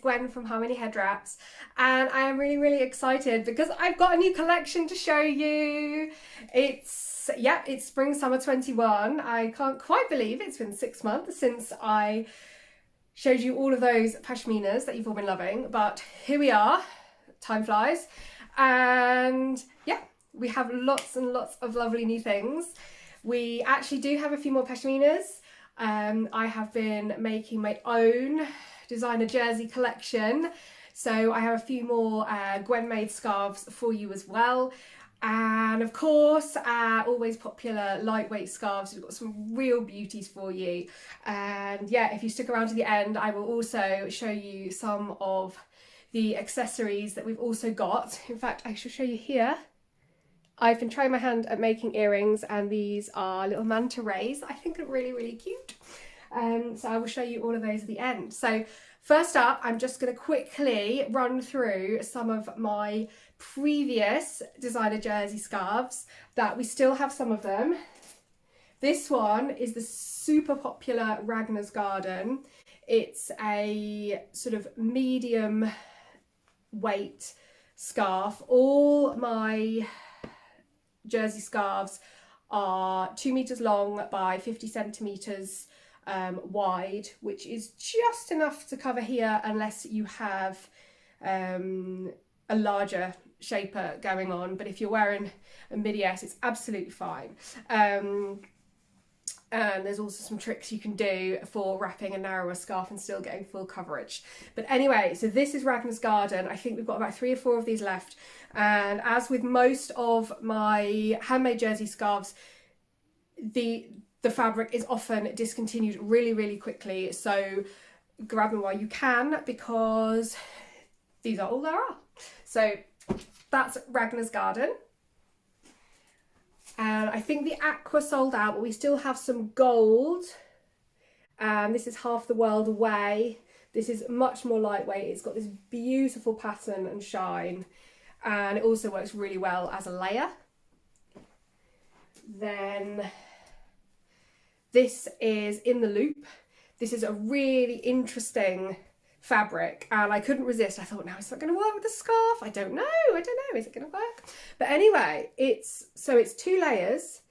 Gwen from How Many Headwraps, and I am really excited because I've got a new collection to show you. It's spring summer 21. I can't quite believe it's been 6 months since I showed you all of those pashminas that you've all been loving, but here we are. Time flies, and yeah, we have lots and lots of lovely new things. We actually do have a few more pashminas. I have been making my own designer jersey collection, so I have a few more Gwen made scarves for you as well, and of course always popular lightweight scarves. We've got some real beauties for you, and yeah, if you stick around to the end, I will also show you some of the accessories that we've also got. In fact, I shall show you here. I've been trying my hand at making earrings, and these are little manta rays. I think are really cute. So I will show you all of those at the end. So first up, I'm just going to quickly run through some of my previous designer jersey scarves that we still have some of them. This one is the super popular Ragnar's Garden. It's a sort of medium weight scarf. All my jersey scarves are 2 meters long by 50 centimeters wide, which is just enough to cover here unless you have a larger shaper going on. But if you're wearing a midi S, it's absolutely fine. And there's also some tricks you can do for wrapping a narrower scarf and still getting full coverage. But anyway, so this is Ragnar's Garden. I think we've got about 3 or 4 of these left. And as with most of my handmade jersey scarves, the fabric is often discontinued really quickly. So grab them while you can, because these are all there are. So that's Ragnar's Garden. And I think the aqua sold out, but we still have some gold. And this is Half the World Away. This is much more lightweight. It's got this beautiful pattern and shine. And it also works really well as a layer. Then this is In the Loop. This is a really interesting fabric, and I couldn't resist. I thought, now is that going to work with the scarf? I don't know, is it going to work? But anyway, it's 2 layers,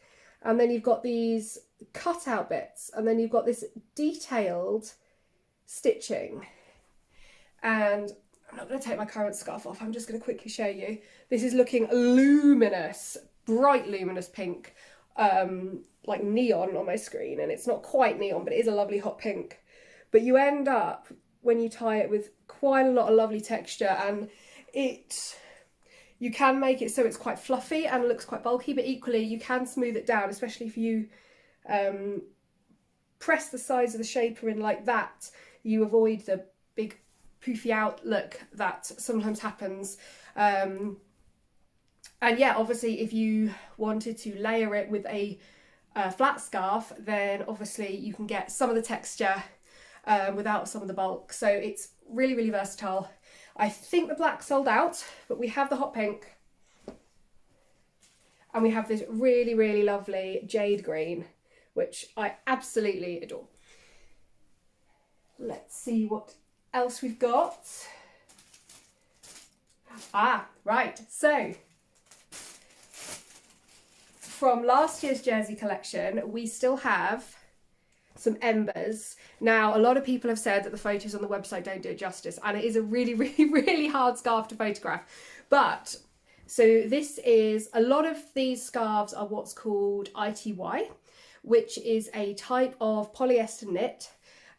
and then you've got these cut out bits, and then you've got this detailed stitching. And I'm not going to take my current scarf off, I'm just going to quickly show you. This is looking luminous, bright luminous pink, like neon on my screen, and it's not quite neon, but it is a lovely hot pink. But you end up, when you tie it, with quite a lot of lovely texture, and you can make it so it's quite fluffy and looks quite bulky, but equally you can smooth it down, especially if you press the sides of the shaper in like that. You avoid the big poofy out look that sometimes happens. And yeah, obviously if you wanted to layer it with a flat scarf, then obviously you can get some of the texture without some of the bulk. So it's really versatile. I think the black sold out, but we have the hot pink, and we have this really lovely jade green, which I absolutely adore. Let's see what else we've got. Right, so from last year's jersey collection, we still have some embers. Now, a lot of people have said that the photos on the website don't do it justice, and it is a really hard scarf to photograph. But so this is, a lot of these scarves are what's called ITY, which is a type of polyester knit,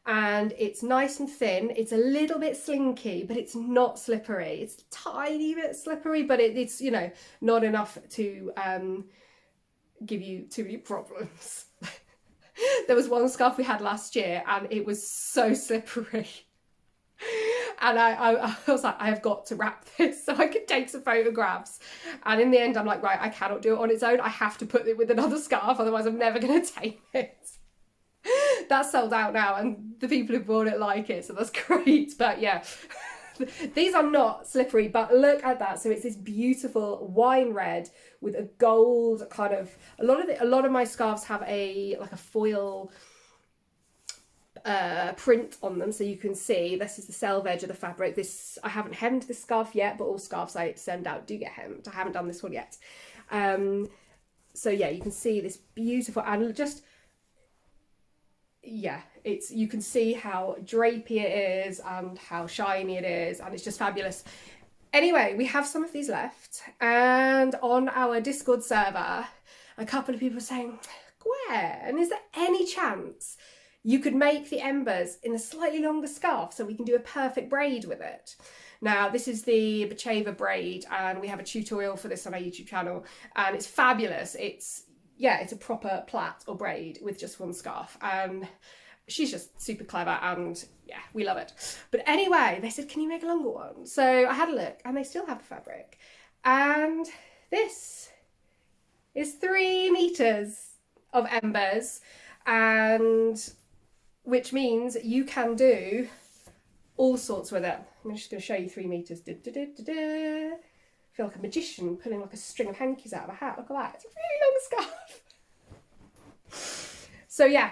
and it's nice and thin. It's a little bit slinky, but it's not slippery. It's a tiny bit slippery, but it's, you know, not enough to give you too many problems. There was one scarf we had last year, and it was so slippery. And I was like, I have got to wrap this so I could take some photographs. And in the end, I'm like, right, I cannot do it on its own. I have to put it with another scarf, otherwise I'm never going to take it. That's sold out now, and the people who bought it like it, so that's great. But yeah, these are not slippery, but look at that. So it's this beautiful wine red with a gold kind of, a lot of my scarves have like a foil print on them, so you can see this is the selve edge of the fabric. This, I haven't hemmed this scarf yet, but all scarves I send out do get hemmed. I haven't done this one yet. So yeah, you can see this beautiful, and just, yeah, it's, you can see how drapey it is and how shiny it is, and it's just fabulous. Anyway, we have some of these left, and on our Discord server, a couple of people are saying, Gwen, is there any chance you could make the embers in a slightly longer scarf so we can do a perfect braid with it? Now, this is the Bacheva braid, and we have a tutorial for this on our YouTube channel, and it's fabulous. It's, yeah, it's a proper plait or braid with just one scarf, and she's just super clever, and yeah, we love it. But anyway, they said, can you make a longer one? So I had a look, and they still have the fabric, and this is 3 meters of embers, and which means you can do all sorts with it. I'm just going to show you 3 meters. I feel like a magician pulling like a string of hankies out of a hat. Look at that. It's a really long scarf. So yeah,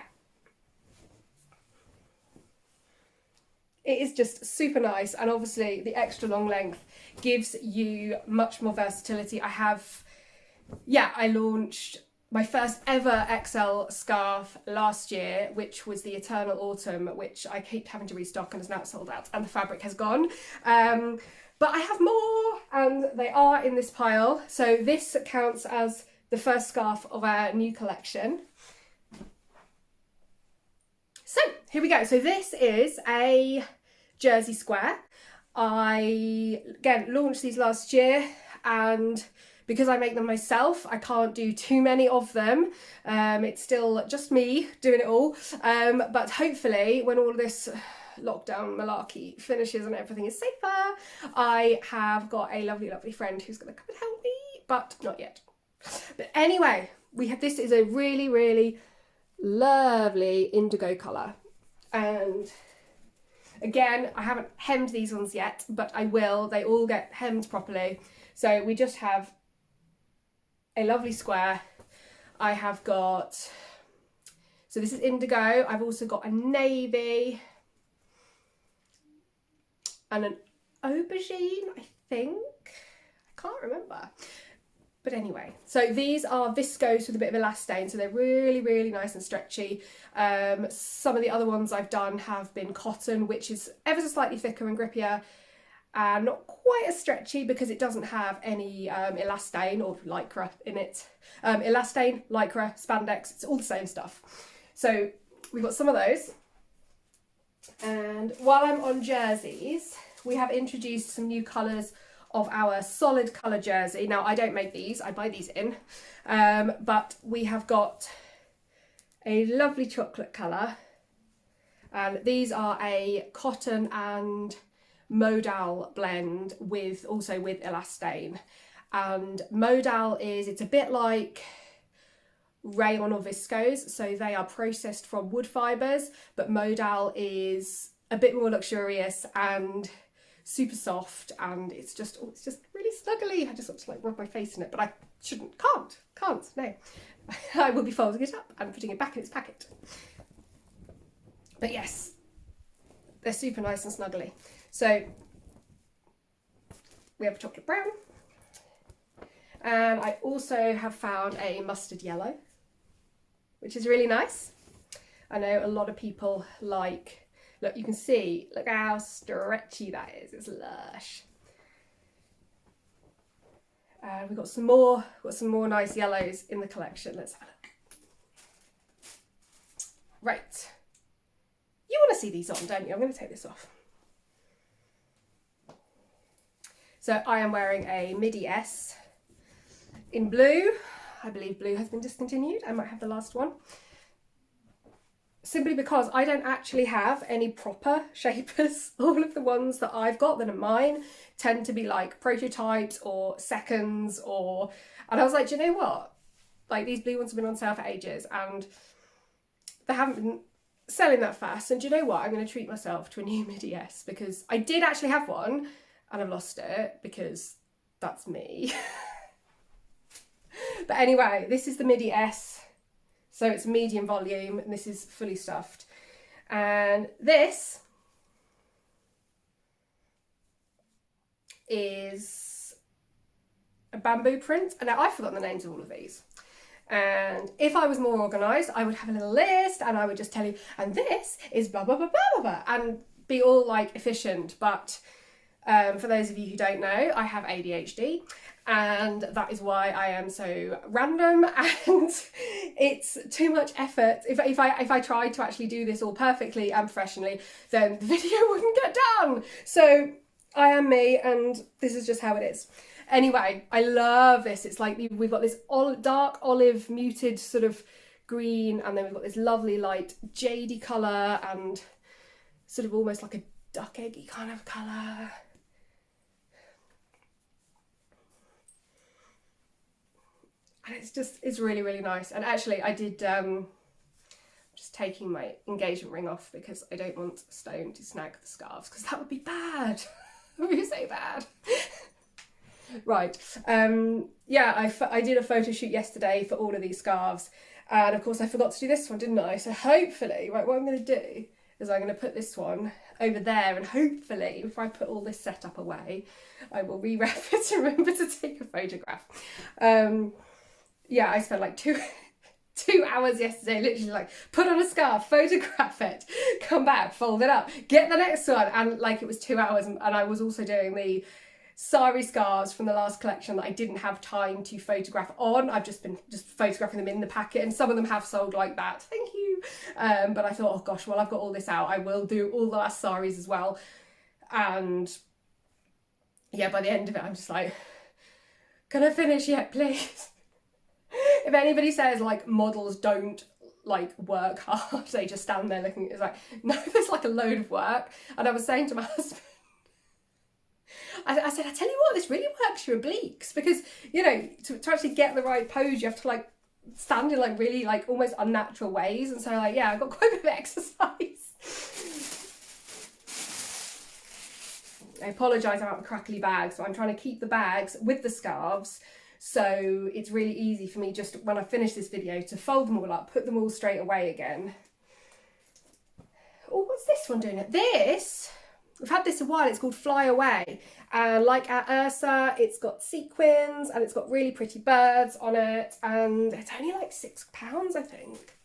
it is just super nice, and obviously the extra long length gives you much more versatility. I launched my first ever XL scarf last year, which was the Eternal Autumn, which I keep having to restock and is now sold out, and the fabric has gone. But I have more, and they are in this pile. So this counts as the first scarf of our new collection. So here we go. So this is a jersey square. I, again, launched these last year, and because I make them myself, I can't do too many of them. It's still just me doing it all. But hopefully when all of this lockdown malarkey finishes and everything is safer, I have got a lovely, lovely friend who's gonna come and help me, but not yet. But anyway, this is a really, really lovely indigo colour. And again, I haven't hemmed these ones yet, but I will. They all get hemmed properly. So we just have a lovely square. I have got, so this is indigo. I've also got a navy and an aubergine, I think. I can't remember. But anyway, so these are viscose with a bit of elastane, so they're really, really nice and stretchy. Some of the other ones I've done have been cotton, which is ever so slightly thicker and grippier, and not quite as stretchy because it doesn't have any elastane or lycra in it. Elastane, lycra, spandex, it's all the same stuff. So we've got some of those. And while I'm on jerseys, we have introduced some new colours of our solid colour jersey. Now, I don't make these, I buy these in, but we have got a lovely chocolate colour, and these are a cotton and modal blend with elastane. And modal it's a bit like rayon or viscose, so they are processed from wood fibres, but modal is a bit more luxurious and super soft, and it's just really snuggly. I just want to like rub my face in it, but I can't, no. I will be folding it up and putting it back in its packet. But yes, they're super nice and snuggly. So we have a chocolate brown, and I also have found a mustard yellow, which is really nice. I know a lot of people like, look, you can see, look how stretchy that is, it's lush. We've got some more nice yellows in the collection. Let's have a look. Right, you want to see these on, don't you? I'm going to take this off. So I am wearing a midi S in blue. I believe blue has been discontinued. I might have the last one. Simply because I don't actually have any proper shapers. All of the ones that I've got that are mine tend to be like prototypes or seconds and I was like, do you know what? Like, these blue ones have been on sale for ages and they haven't been selling that fast. And do you know what? I'm going to treat myself to a new midi S, because I did actually have one and I've lost it because that's me. But anyway, this is the midi S. So it's medium volume, and this is fully stuffed. And this is a bamboo print. And now I've forgotten the names of all of these. And if I was more organised, I would have a little list and I would just tell you, and this is blah, blah, blah, blah, blah, blah, and be all like efficient. But for those of you who don't know, I have ADHD, and that is why I am so random, and it's too much effort. If I tried to actually do this all perfectly and professionally, then the video wouldn't get done. So I am me, and this is just how it is. Anyway, I love this. It's like we've got this dark olive muted sort of green, and then we've got this lovely light jadey colour and sort of almost like a duck eggy kind of colour. And it's really, really nice. And actually I did, just taking my engagement ring off because I don't want Stone to snag the scarves, because that would be bad. That would be so bad. Right, yeah, I did a photo shoot yesterday for all of these scarves, and of course I forgot to do this one, didn't I? So hopefully, right, what I'm going to do is I'm going to put this one over there, and hopefully, if I put all this setup away, I will re-wrap it and remember to take a photograph. Yeah, I spent like two hours yesterday, literally like put on a scarf, photograph it, come back, fold it up, get the next one, and like it was 2 hours, and I was also doing the sari scarves from the last collection that I didn't have time to photograph on. I've just been photographing them in the packet, and some of them have sold like that, thank you. But I thought, oh gosh, well, I've got all this out, I will do all the last saris as well. And yeah, by the end of it, I'm just like, can I finish yet, please? If anybody says like models don't like work hard, they just stand there looking, it's like, no, there's like a load of work. And I was saying to my husband, I said, I tell you what, this really works your obliques, because, you know, to actually get the right pose, you have to like stand in like really like almost unnatural ways. And so like, yeah, I got quite a bit of exercise. I apologise about the crackly bags, but I'm trying to keep the bags with the scarves, so it's really easy for me just when I finish this video to fold them all up, put them all straight away again. Oh, what's this one doing? This, we've had this a while, it's called Fly Away, and like our Ursa, it's got sequins and it's got really pretty birds on it, and it's only like £6, I think,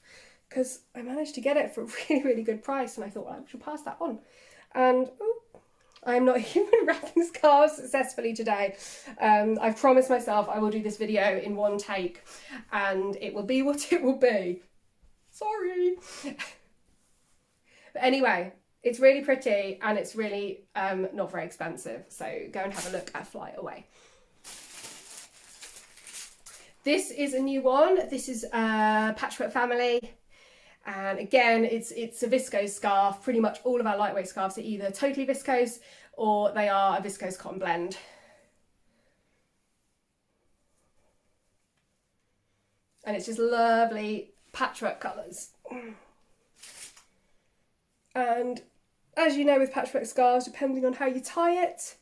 because I managed to get it for a really, really good price, and I thought, well, I should pass that on. And oh, I'm not even wrapping scarves successfully today. I've promised myself I will do this video in one take, and it will be what it will be. Sorry. But anyway, it's really pretty, and it's really not very expensive. So go and have a look at Fly Away. This is a new one. This is Patchwork Family. And again, it's a viscose scarf. Pretty much all of our lightweight scarves are either totally viscose or they are a viscose cotton blend. And it's just lovely patchwork colours. And as you know, with patchwork scarves, depending on how you tie it,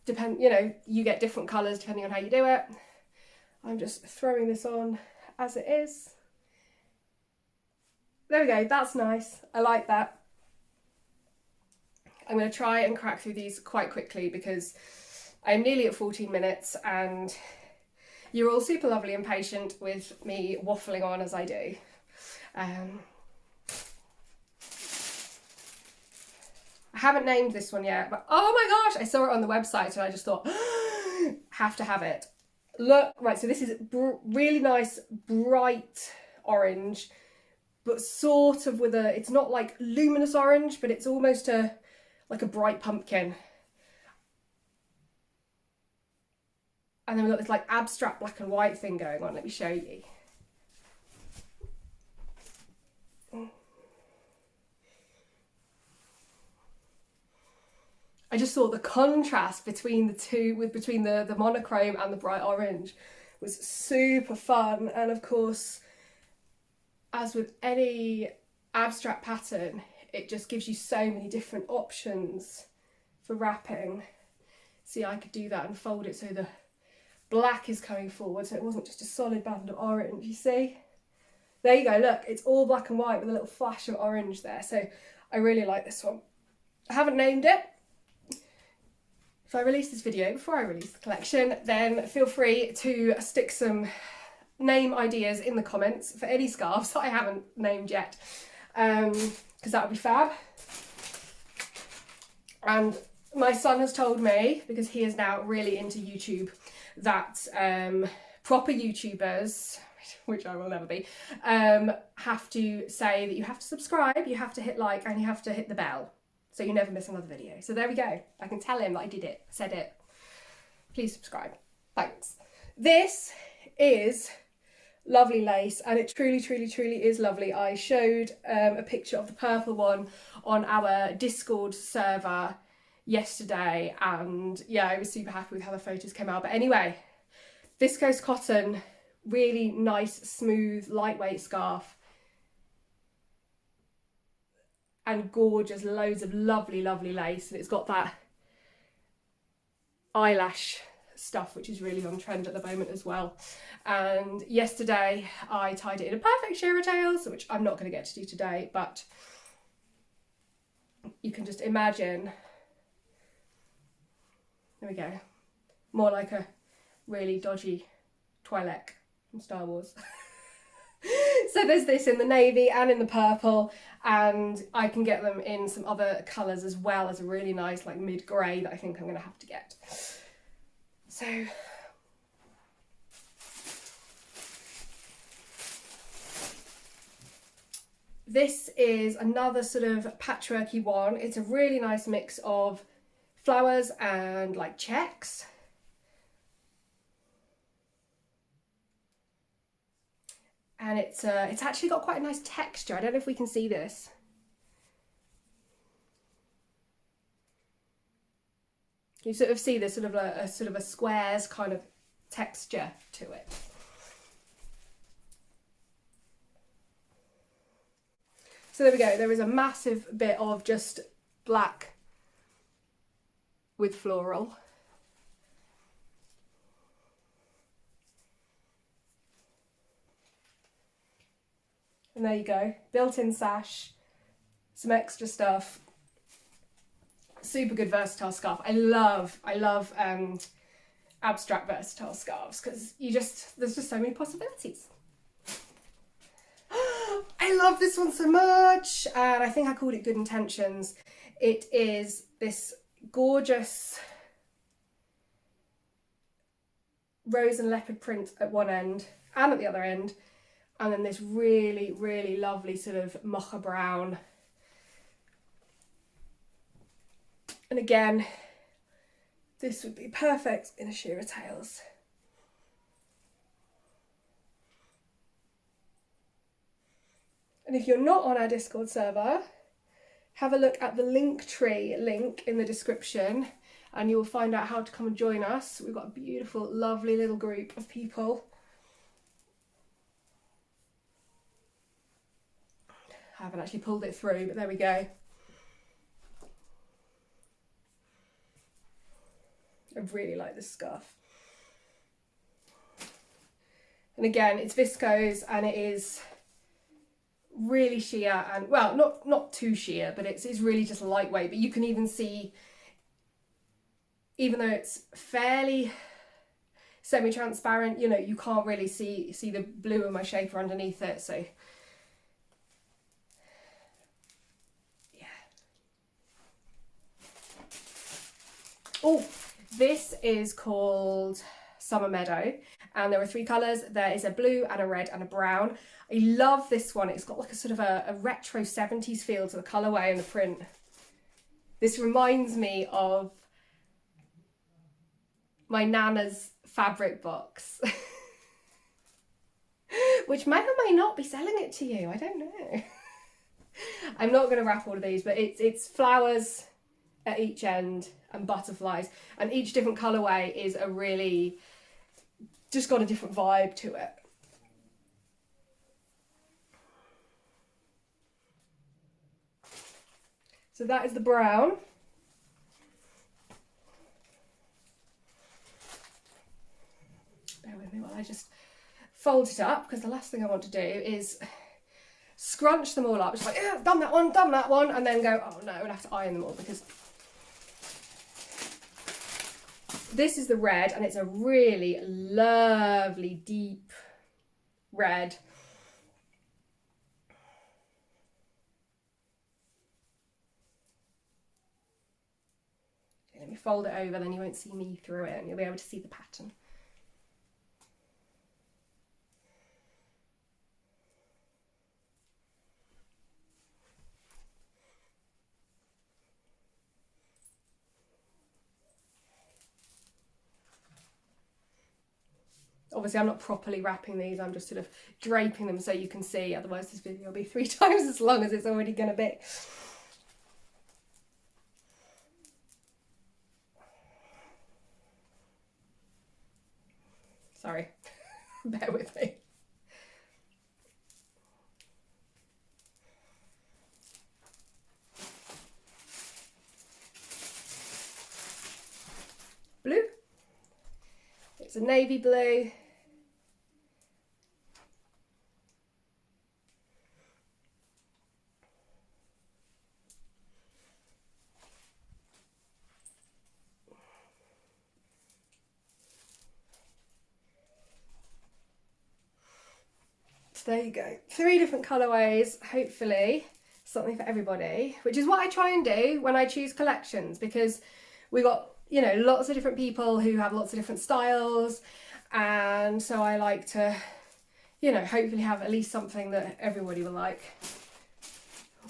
you know, you get different colours depending on how you do it. I'm just throwing this on as it is. There we go, that's nice. I like that. I'm going to try and crack through these quite quickly because I'm nearly at 14 minutes and you're all super lovely and patient with me waffling on as I do. I haven't named this one yet, but oh my gosh, I saw it on the website and I just thought, have to have it. Look, right, so this is really nice, bright orange, but sort of with it's not like luminous orange, but it's almost like a bright pumpkin. And then we've got this like abstract black and white thing going on. Let me show you. I just thought the contrast between the two, between the monochrome and the bright orange, was super fun. And of course, as with any abstract pattern, it just gives you so many different options for wrapping. See, I could do that and fold it so the black is coming forward, so it wasn't just a solid band of orange, you see? There you go, look, it's all black and white with a little flash of orange there. So I really like this one. I haven't named it. If I release this video before I release the collection, then feel free to stick some name ideas in the comments for any scarves that I haven't named yet, because that would be fab. And my son has told me, because he is now really into YouTube, that proper YouTubers, which I will never be, have to say that you have to subscribe, you have to hit like, and you have to hit the bell, so you never miss another video. So there we go. I can tell him that I did it, said it. Please subscribe. Thanks. This is lovely lace, and it truly, truly, truly is lovely. I showed a picture of the purple one on our Discord server yesterday, and yeah, I was super happy with how the photos came out. But anyway, viscose cotton, really nice, smooth, lightweight scarf, and gorgeous, loads of lovely, lovely lace, and it's got that eyelash stuff, which is really on trend at the moment as well. And yesterday I tied it in a perfect shearer tails, which I'm not going to get to do today, but you can just imagine, there we go, more like a really dodgy Twi'lek from Star Wars. So there's this in the navy and in the purple, and I can get them in some other colours as well, as a really nice like mid grey that I think I'm going to have to get. So this is another sort of patchworky one. It's a really nice mix of flowers and like checks. And it's actually got quite a nice texture. I don't know if we can see this. You sort of see this sort of a squares kind of texture to it. So there we go. There is a massive bit of just black with floral. And there you go, built-in sash, some extra stuff. Super good versatile scarf. I love abstract versatile scarves, because there's just so many possibilities. I love this one so much, and I think I called it Good Intentions. It is this gorgeous rose and leopard print at one end and at the other end, and then this really, really lovely sort of mocha brown. And again, this would be perfect in a shearer tails. And if you're not on our Discord server, have a look at the Linktree link in the description, and you will find out how to come and join us. We've got a beautiful, lovely little group of people. I haven't actually pulled it through, but there we go. I really like this scarf. And again, it's viscose, and it is really sheer, and well, not too sheer, but it's really just lightweight. But you can even see, even though it's fairly semi-transparent, you know, you can't really see the blue of my shaper underneath it. So oh, this is called Summer Meadow, and there are 3 colours. There is a blue and a red and a brown. I love this one. It's got like a sort of a retro 70s feel to the colourway and the print. This reminds me of my Nana's fabric box, which may or may not be selling it to you. I don't know. I'm not going to wrap all of these, but it's flowers at each end and butterflies, and each different colourway is a really just got a different vibe to it. So that is the brown. Bear with me while I just fold it up, because the last thing I want to do is scrunch them all up. It's like, yeah, done that one, and then go, oh no, I'm gonna have to iron them all, because this is the red, and it's a really lovely deep red. Let me fold it over, then you won't see me through it and you'll be able to see the pattern. Obviously I'm not properly wrapping these, I'm just sort of draping them so you can see, otherwise this video will be 3 times as long as it's already going to be. Sorry, bear with me. Blue. It's a navy blue. There you go, 3 different colourways, hopefully something for everybody, which is what I try and do when I choose collections, because we got, you know, lots of different people who have lots of different styles, and so I like to, you know, hopefully have at least something that everybody will like.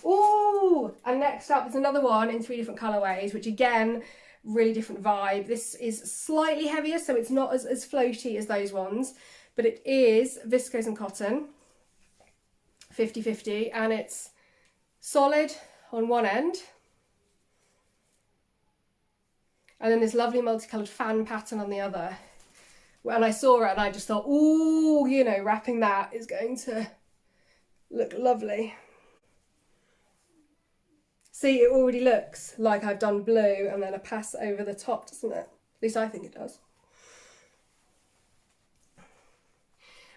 Oh, and next up is another one in 3 different colourways, which again, really different vibe. This is slightly heavier, so it's not as floaty as those ones, but it is viscose and cotton. 50-50, and it's solid on one end, and then this lovely multicoloured fan pattern on the other. When I saw it, and I just thought, ooh, you know, wrapping that is going to look lovely. See, it already looks like I've done blue and then a pass over the top, doesn't it? At least I think it does.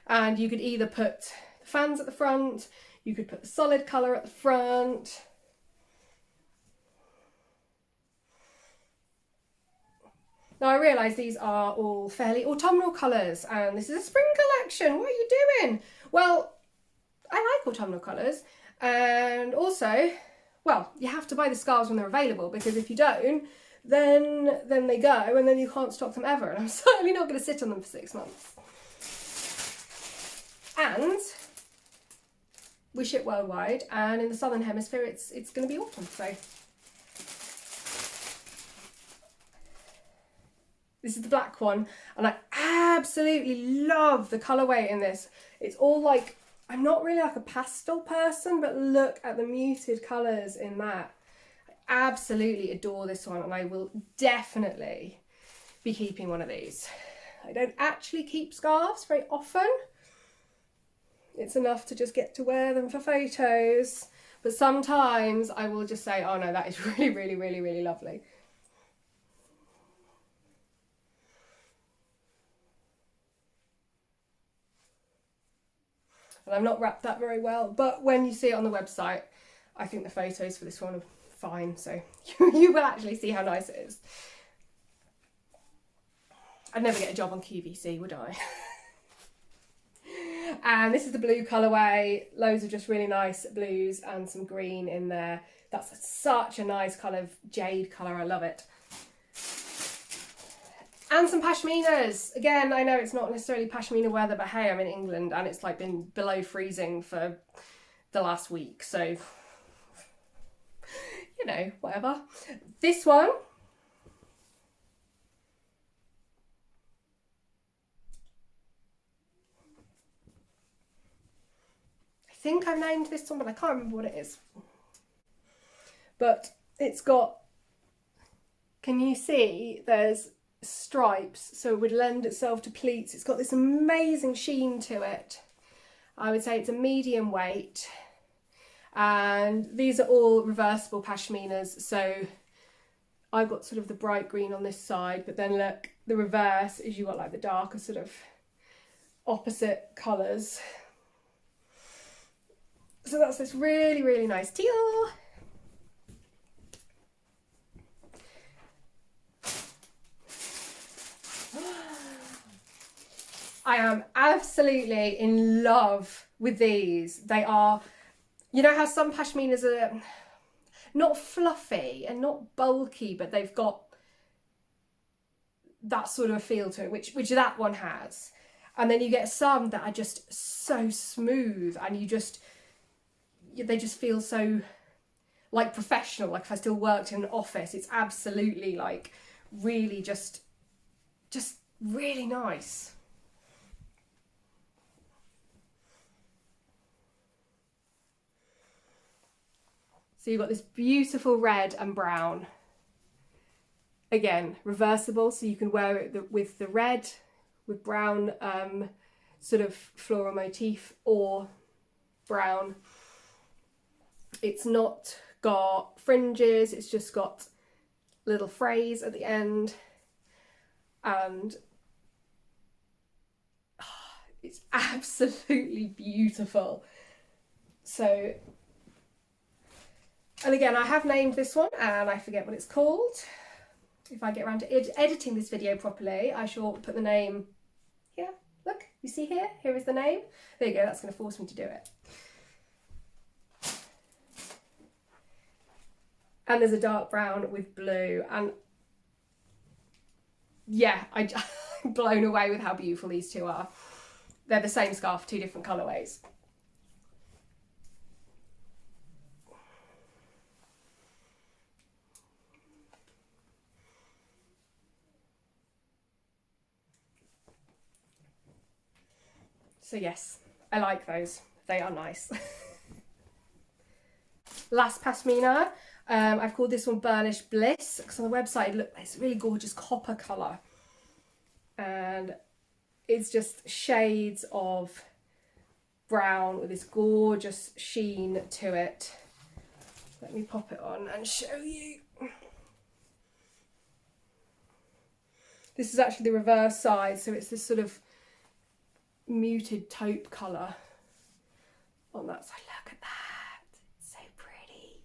And you could either put fans at the front, you could put the solid colour at the front. Now I realise these are all fairly autumnal colours, and this is a spring collection. What are you doing? Well, I like autumnal colours, and also, well, you have to buy the scarves when they're available, because if you don't, then they go and then you can't stock them ever, and I'm certainly not going to sit on them for 6 months. And we ship worldwide, and in the southern hemisphere it's going to be autumn. So this is the black one, and I absolutely love the colourway in this. It's all like, I'm not really like a pastel person, but look at the muted colours in that. I absolutely adore this one, and I will definitely be keeping one of these. I don't actually keep scarves very often. It's enough to just get to wear them for photos. But sometimes I will just say, oh no, that is really, really, really, really lovely. And I've not wrapped that very well, but when you see it on the website, I think the photos for this one are fine. So you will actually see how nice it is. I'd never get a job on QVC, would I? And this is the blue colourway, loads of just really nice blues and some green in there. That's such a nice kind of jade colour, I love it. And some pashminas. Again, I know it's not necessarily pashmina weather, but hey, I'm in England and it's like been below freezing for the last week, so you know, whatever. This one, I think I've named this one, but I can't remember what it is. But it's got, can you see there's stripes, so it would lend itself to pleats. It's got this amazing sheen to it. I would say it's a medium weight, and these are all reversible pashminas, so I've got sort of the bright green on this side, but then look, the reverse is you got like the darker sort of opposite colours. So that's this really, really nice teal. I am absolutely in love with these. They are, you know how some pashminas are not fluffy and not bulky, but they've got that sort of feel to it, which that one has. And then you get some that are just so smooth, and they just feel so like professional. Like if I still worked in an office, it's absolutely like really just really nice. So you've got this beautiful red and brown. Again, reversible, so you can wear it with the red, with brown sort of floral motif, or brown. It's not got fringes, it's just got little phrase at the end, and it's absolutely beautiful. So, and again, I have named this one and I forget what it's called. If I get around to editing this video properly, I shall put the name here. Look, you see here? Here is the name. There you go, that's going to force me to do it. And there's a dark brown with blue, and yeah, I'm blown away with how beautiful these two are. They're the same scarf, two different colourways. So yes, I like those. They are nice. Last pashmina, I've called this one Burnished Bliss, because on the website, look, it's a really gorgeous copper colour. And it's just shades of brown with this gorgeous sheen to it. Let me pop it on and show you. This is actually the reverse side, so it's this sort of muted taupe colour on that side. Look at that, it's so pretty.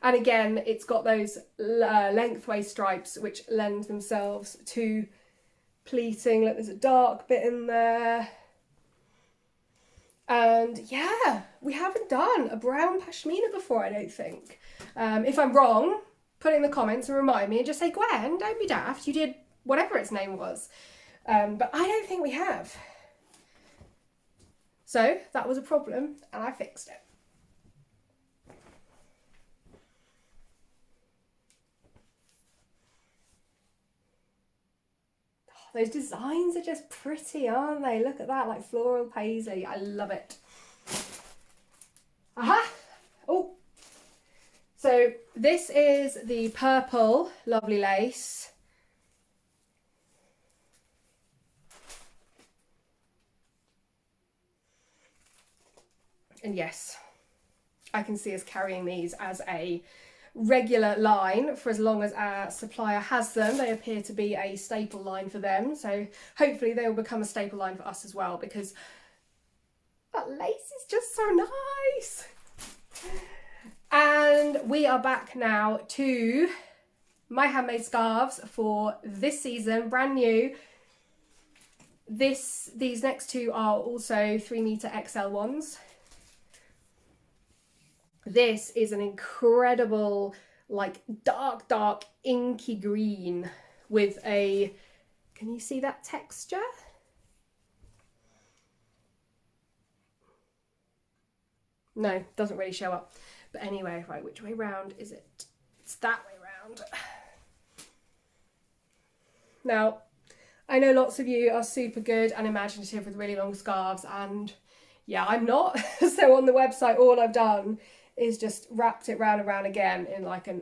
And again, it's got those lengthway stripes which lend themselves to pleating. Look, there's a dark bit in there. And yeah, we haven't done a brown pashmina before, I don't think. If I'm wrong, put it in the comments and remind me, and just say, Gwen, don't be daft, you did whatever its name was. But I don't think we have. So that was a problem and I fixed it. Oh, those designs are just pretty, aren't they? Look at that, like floral paisley. I love it. Aha! Oh, so this is the purple lovely lace. And yes, I can see us carrying these as a regular line for as long as our supplier has them. They appear to be a staple line for them, so hopefully they will become a staple line for us as well, because that lace is just so nice. And we are back now to my handmade scarves for this season, brand new. These next two are also 3-meter XL ones. This is an incredible, like dark inky green with a, can you see that texture? No, doesn't really show up. But anyway, right, which way round is it? It's that way round. Now, I know lots of you are super good and imaginative with really long scarves, and yeah, I'm not. So on the website, all I've done is just wrapped it round and round again in like an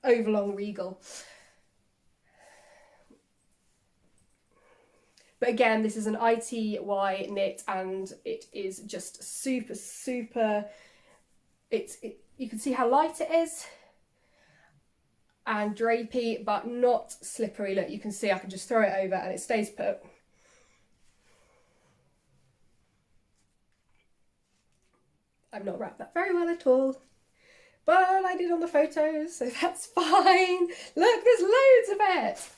overlong regal. But again, this is an ITY knit, and it is just super, you can see how light it is and drapey, but not slippery. Look, you can see I can just throw it over and it stays put. I've not wrapped that very well at all. But I did on the photos, so that's fine. Look, there's loads of it.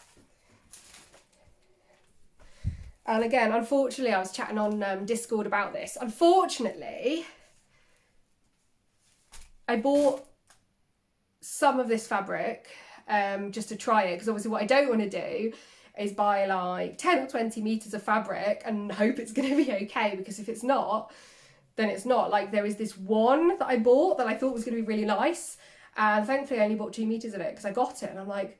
And again, unfortunately, I was chatting on Discord about this. Unfortunately, I bought some of this fabric just to try it, because obviously what I don't want to do is buy like 10 or 20 meters of fabric and hope it's going to be okay, because if it's not, then it's not. Like, there is this one that I bought that I thought was going to be really nice, and thankfully I only bought 2 meters of it because I got it and I'm like,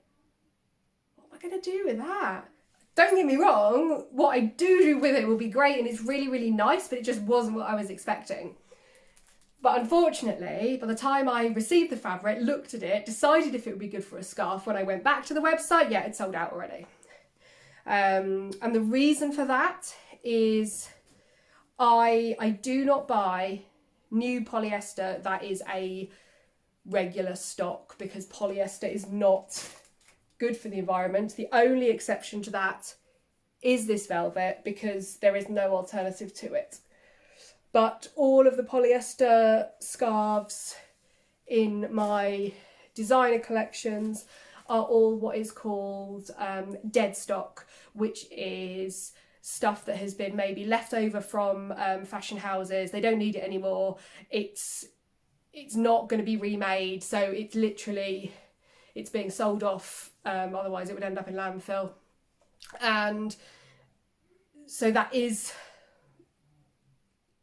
what am I going to do with that? Don't get me wrong, what I do with it will be great and it's really, really nice, but it just wasn't what I was expecting. But unfortunately, by the time I received the fabric, looked at it, decided if it would be good for a scarf, when I went back to the website, yeah, it sold out already. And the reason for that is I do not buy new polyester that is a regular stock, because polyester is not good for the environment. The only exception to that is this velvet, because there is no alternative to it. But all of the polyester scarves in my designer collections are all what is called dead stock, which is stuff that has been maybe left over from fashion houses. They don't need it anymore. It's not going to be remade, so it's literally, it's being sold off, otherwise it would end up in landfill. And so that is,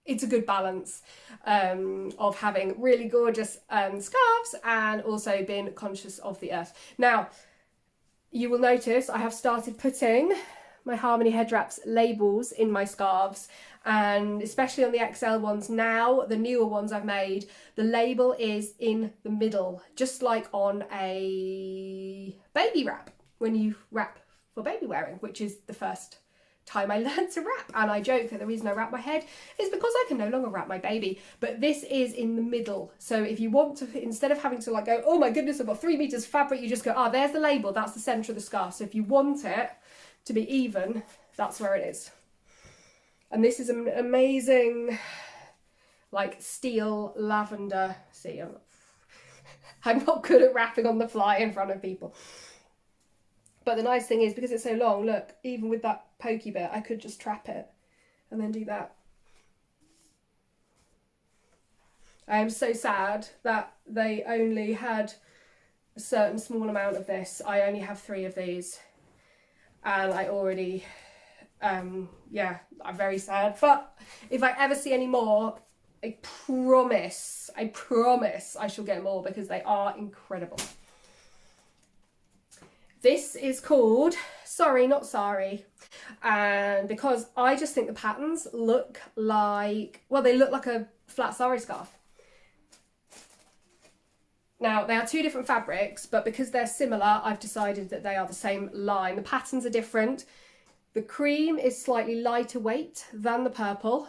it's a good balance of having really gorgeous scarves and also being conscious of the earth. Now, you will notice I have started putting my Harmony Headwraps labels in my scarves, and especially on the XL ones now, the newer ones I've made, the label is in the middle, just like on a baby wrap, when you wrap for baby wearing, which is the first time I learned to wrap. And I joke that the reason I wrap my head is because I can no longer wrap my baby, but this is in the middle. So if you want to, instead of having to like go, oh my goodness, I've got 3 meters fabric, you just go, oh, there's the label, that's the center of the scarf. So if you want it to be even, that's where it is. And this is an amazing like steel lavender. See, I'm not good at wrapping on the fly in front of people. But the nice thing is, because it's so long, look, even with that pokey bit, I could just trap it and then do that. I am so sad that they only had a certain small amount of this. I only have 3 of these. And I already, yeah, I'm very sad. But if I ever see any more, I promise I shall get more, because they are incredible. This is called Sorry Not Sorry, and because I just think the patterns look like, well, they look like a flat sari scarf. Now, they are 2 different fabrics, but because they're similar, I've decided that they are the same line. The patterns are different. The cream is slightly lighter weight than the purple,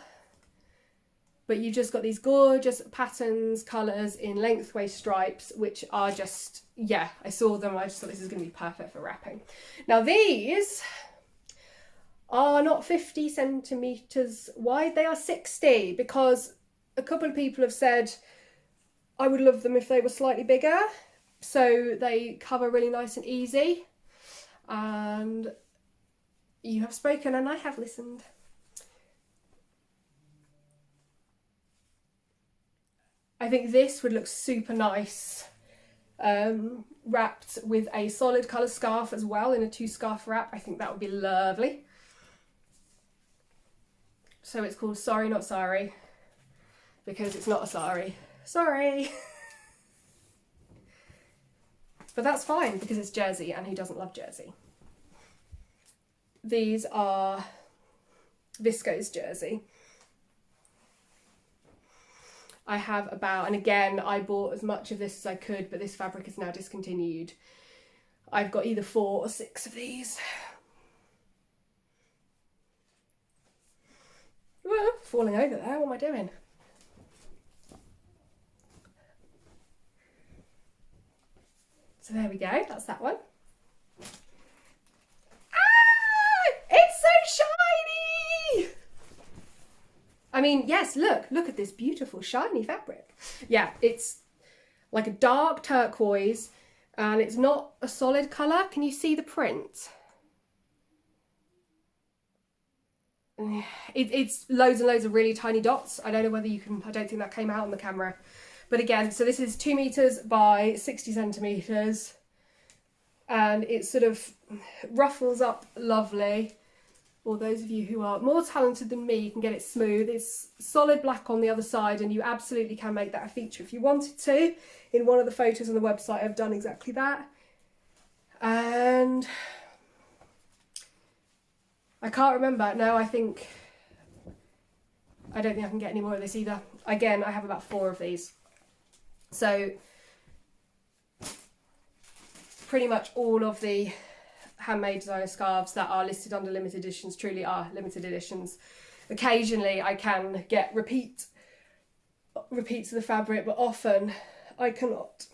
but you've just got these gorgeous patterns, colours in lengthwise stripes, which are just, yeah, I saw them, I just thought this is going to be perfect for wrapping. Now these are not 50 centimetres wide, they are 60, because a couple of people have said I would love them if they were slightly bigger, so they cover really nice and easy. And you have spoken and I have listened. I think this would look super nice wrapped with a solid colour scarf as well, in a 2 scarf wrap. I think that would be lovely. So it's called Sorry Not Sorry, because it's not a sari. Sorry. But that's fine, because it's jersey, and who doesn't love jersey? These are viscose jersey. I have about, and again, I bought as much of this as I could, but this fabric is now discontinued. I've got either 4 or 6 of these. Falling over there, what am I doing? So there we go, that's that one. Ah! It's so shiny! I mean, yes, look at this beautiful shiny fabric. Yeah, it's like a dark turquoise and it's not a solid colour. Can you see the print? It's loads and loads of really tiny dots. I don't know whether you can, I don't think that came out on the camera. But again, so this is 2 meters by 60 centimeters and it sort of ruffles up lovely. Or those of you who are more talented than me, you can get it smooth. It's solid black on the other side and you absolutely can make that a feature if you wanted to. In one of the photos on the website, I've done exactly that. And I can't remember. No, I don't think I can get any more of this either. Again, I have about 4 of these. So pretty much all of the handmade designer scarves that are listed under limited editions truly are limited editions. Occasionally I can get repeats of the fabric, but often I cannot.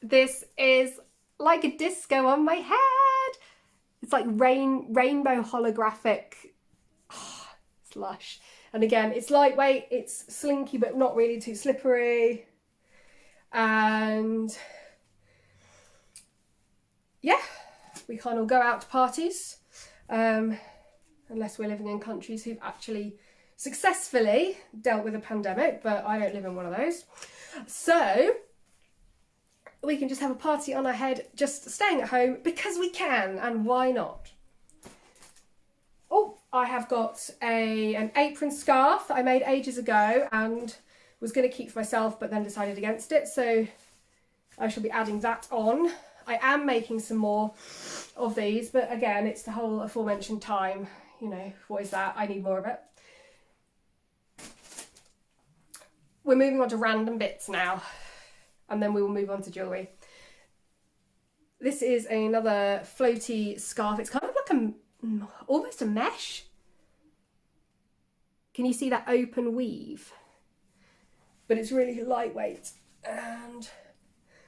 This is like a disco on my head. It's like rainbow holographic. Oh, it's lush. And again, it's lightweight, it's slinky but not really too slippery. And yeah, we can't all go out to parties unless we're living in countries who've actually successfully dealt with a pandemic, but I don't live in one of those. So we can just have a party on our head, just staying at home because we can, and why not? Oh, I have got an apron scarf that I made ages ago and was going to keep for myself, but then decided against it. So I shall be adding that on. I am making some more of these, but again, it's the whole aforementioned time. You know, what is that? I need more of it. We're moving on to random bits now, and then we will move on to jewellery. This is another floaty scarf. It's kind of like almost a mesh. Can you see that open weave? But it's really lightweight. And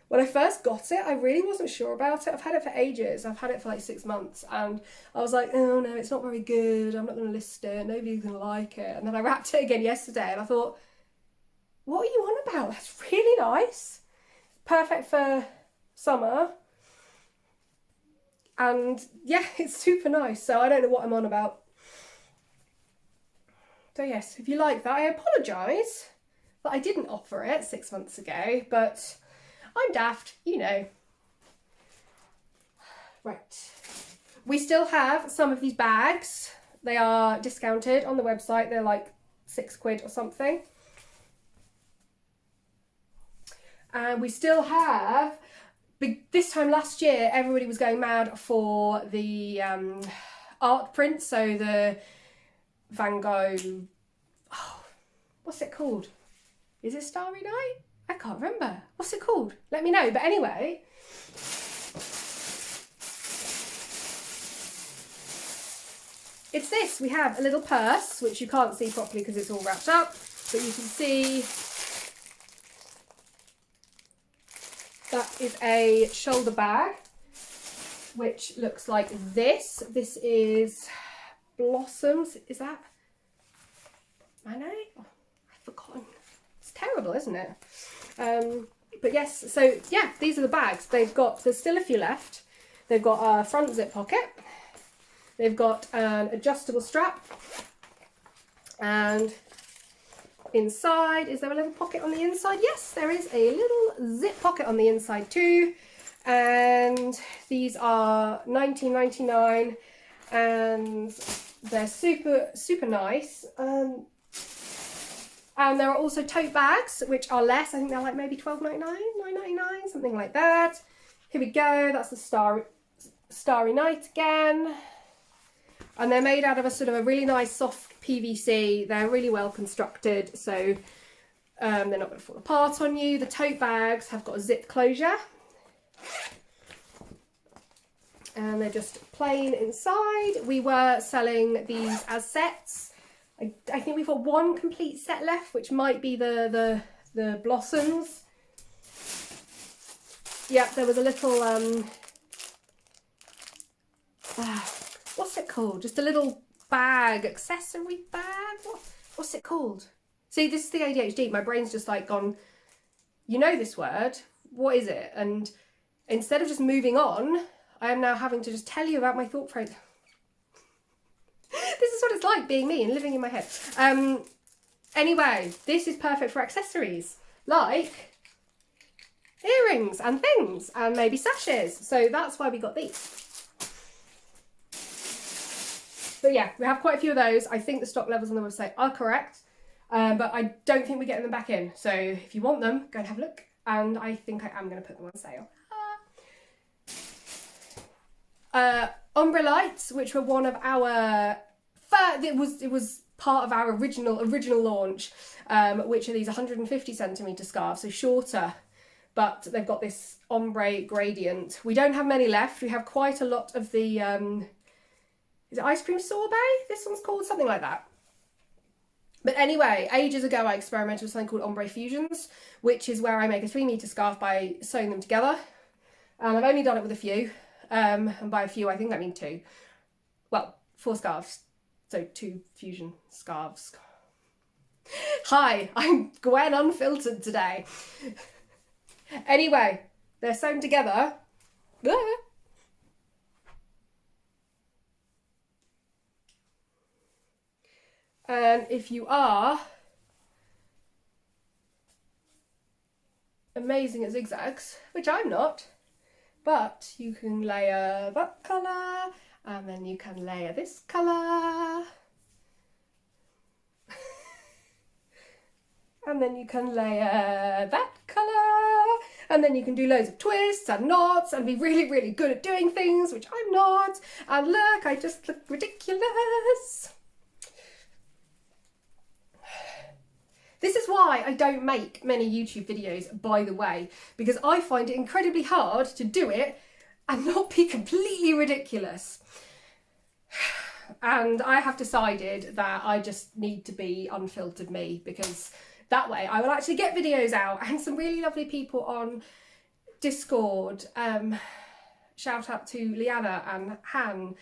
when I first got it, I really wasn't sure about it. I've had it for ages. I've had it for like 6 months. And I was like, oh no, it's not very good. I'm not going to list it. Nobody's going to like it. And then I wrapped it again yesterday and I thought, what are you on about? That's really nice. Perfect for summer. And yeah, it's super nice. So I don't know what I'm on about. So yes, if you like that, I apologise that I didn't offer it 6 months ago, but I'm daft, you know. Right. We still have some of these bags. They are discounted on the website. They're like £6 or something. And we still have, this time last year, everybody was going mad for the art prints. So the Van Gogh, oh, what's it called? Is it Starry Night? I can't remember. What's it called? Let me know. But anyway, it's this. We have a little purse, which you can't see properly because it's all wrapped up, but you can see that is a shoulder bag, which looks like this. This is Blossoms. Is that Manet? Oh, I've forgotten. It's terrible, isn't it? But yes, so yeah, these are the bags. There's still a few left. They've got a front zip pocket. They've got an adjustable strap. And inside, is there a little pocket on the inside? Yes, there is a little zip pocket on the inside too. And these are $19.99 and they're super, super nice. And there are also tote bags, which are less. I think they're like maybe $12.99, $9.99, something like that. Here we go. That's the Starry Night again. And they're made out of a sort of a really nice soft PVC. They're really well constructed, so they're not going to fall apart on you. The tote bags have got a zip closure. And they're just plain inside. We were selling these as sets. I think we've got one complete set left, which might be the Blossoms. Yep, there was a little, what's it called? Just a little bag, accessory bag. What's it called? See, this is the ADHD. My brain's just like gone, you know this word, what is it? And instead of just moving on, I am now having to just tell you about my thought process. This is what it's like being me and living in my head. Anyway, this is perfect for accessories, like earrings and things, and maybe sashes. So that's why we got these. But yeah, we have quite a few of those. I think the stock levels on the website are correct, but I don't think we're getting them back in. So if you want them, go and have a look. And I think I am going to put them on sale. Ombre lights, which were one of our it was part of our original launch, which are these 150 centimeter scarves, so shorter, but they've got this ombre gradient. We don't have many left. We have quite a lot of the is it ice cream sorbet? This one's called something like that. But anyway, ages ago I experimented with something called ombre fusions, which is where I make a 3 meter scarf by sewing them together. And I've only done it with a few. And by a few, I think I mean 2. Well, 4 scarves. So 2 fusion scarves. Hi, I'm Gwen Unfiltered today. Anyway, they're sewn together. And if you are amazing at zigzags, which I'm not, but you can layer that colour, and then you can layer this colour, and then you can layer that colour, and then you can do loads of twists and knots and be really, really good at doing things, which I'm not. And look, I just look ridiculous. This is why I don't make many YouTube videos, by the way, because I find it incredibly hard to do it and not be completely ridiculous. And I have decided that I just need to be unfiltered me, because that way I will actually get videos out. And some really lovely people on Discord, shout out to Liana and Han,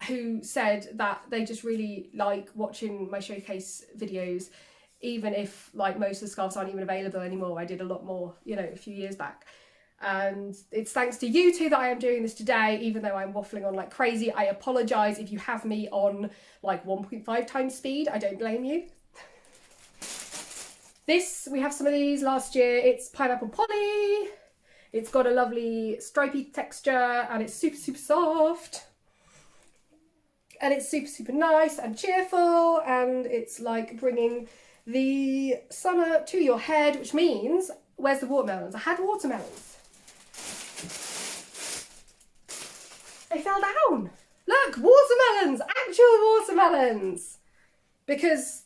who said that they just really like watching my showcase videos, even if like most of the scarves aren't even available anymore. I did a lot more, you know, a few years back. And it's thanks to you two that I am doing this today, even though I'm waffling on like crazy. I apologise if you have me on like 1.5 times speed. I don't blame you. This, we have some of these last year. It's pineapple poly. It's got a lovely stripy texture and it's super, super soft. And it's super, super nice and cheerful. And it's like bringing the summer to your head, which means, where's the watermelons? I had watermelons. They fell down. Look, watermelons, actual watermelons. Because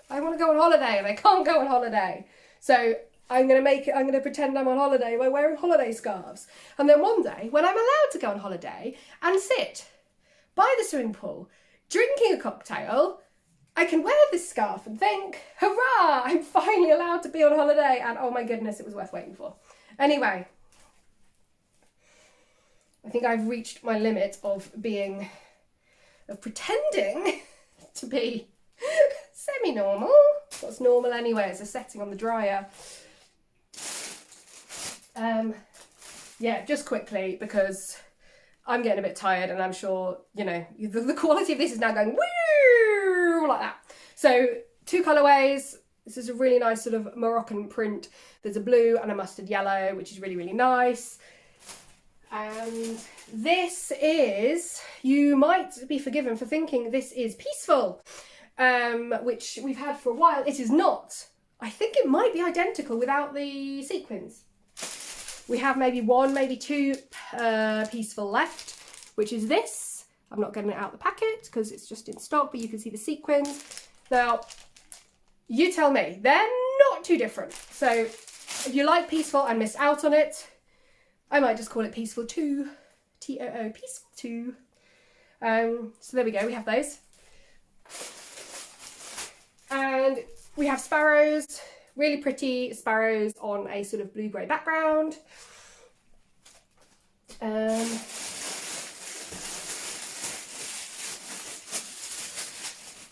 I want to go on holiday and I can't go on holiday. So I'm going to pretend I'm on holiday by wearing holiday scarves. And then one day, when I'm allowed to go on holiday and sit by the swimming pool, drinking a cocktail, I can wear this scarf and think, hurrah, I'm finally allowed to be on holiday. And oh my goodness, it was worth waiting for. Anyway, I think I've reached my limit of pretending to be semi-normal. What's normal anyway? It's a setting on the dryer. Yeah, just quickly, because I'm getting a bit tired and I'm sure, you know, the quality of this is now going woo like that. So 2 colourways. This is a really nice sort of Moroccan print. There's a blue and a mustard yellow, which is really, really nice. And this is, you might be forgiven for thinking this is peaceful, which we've had for a while. It is not. I think it might be identical without the sequins. We have maybe 1, maybe 2 peaceful left, which is this. I'm not getting it out of the packet because it's just in stock, but you can see the sequins. Now, you tell me, they're not too different. So if you like peaceful and miss out on it, I might just call it Peaceful 2. T-O-O, Peaceful 2. So there we go, we have those. And we have sparrows, really pretty sparrows on a sort of blue-grey background.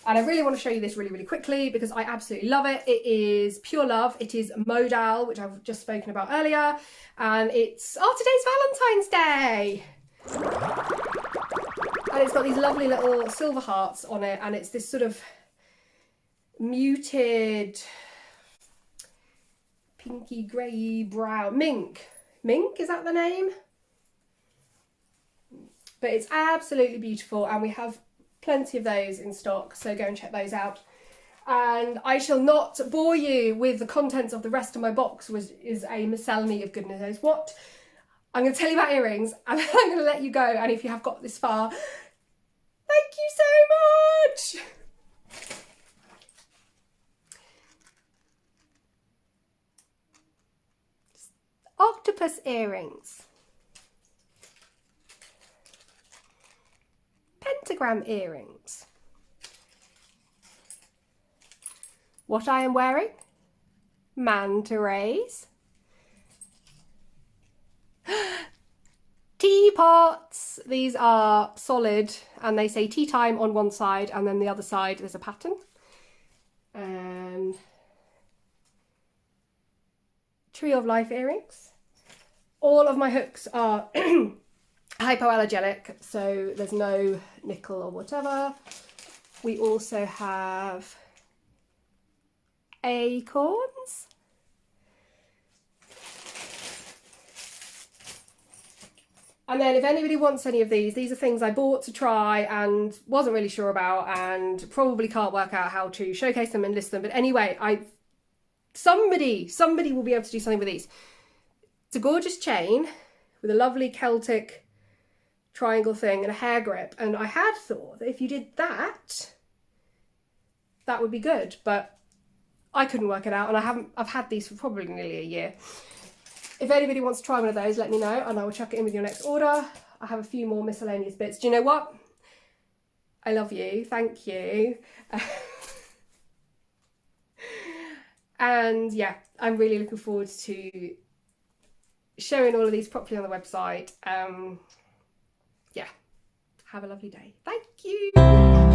And I really want to show you this really, really quickly because I absolutely love it. It is Pure Love. It is modal, which I've just spoken about earlier. And it's, today's Valentine's Day. And it's got these lovely little silver hearts on it. And it's this sort of muted, pinky grey brown, mink. Mink, is that the name? But it's absolutely beautiful, and we have plenty of those in stock, so go and check those out. And I shall not bore you with the contents of the rest of my box, which is a miscellany of goodness knows what. I'm going to tell you about earrings, and then I'm going to let you go. And if you have got this far, thank you so much. Octopus earrings. Pentagram earrings. What I am wearing? Manta rays. Teapots. These are solid and they say tea time on one side and then the other side there's a pattern. And Tree of Life earrings. All of my hooks are hypoallergenic, so there's no nickel or whatever. We also have acorns. And then if anybody wants any of these are things I bought to try and wasn't really sure about and probably can't work out how to showcase them and list them. But anyway, somebody will be able to do something with these. It's a gorgeous chain with a lovely Celtic triangle thing and a hair grip. And I had thought that if you did that, that would be good, but I couldn't work it out. And I've had these for probably nearly a year. If anybody wants to try one of those, let me know and I will chuck it in with your next order. I have a few more miscellaneous bits. Do you know what? I love you. Thank you. And yeah, I'm really looking forward to showing all of these properly on the website. Yeah, have a lovely day. Thank you.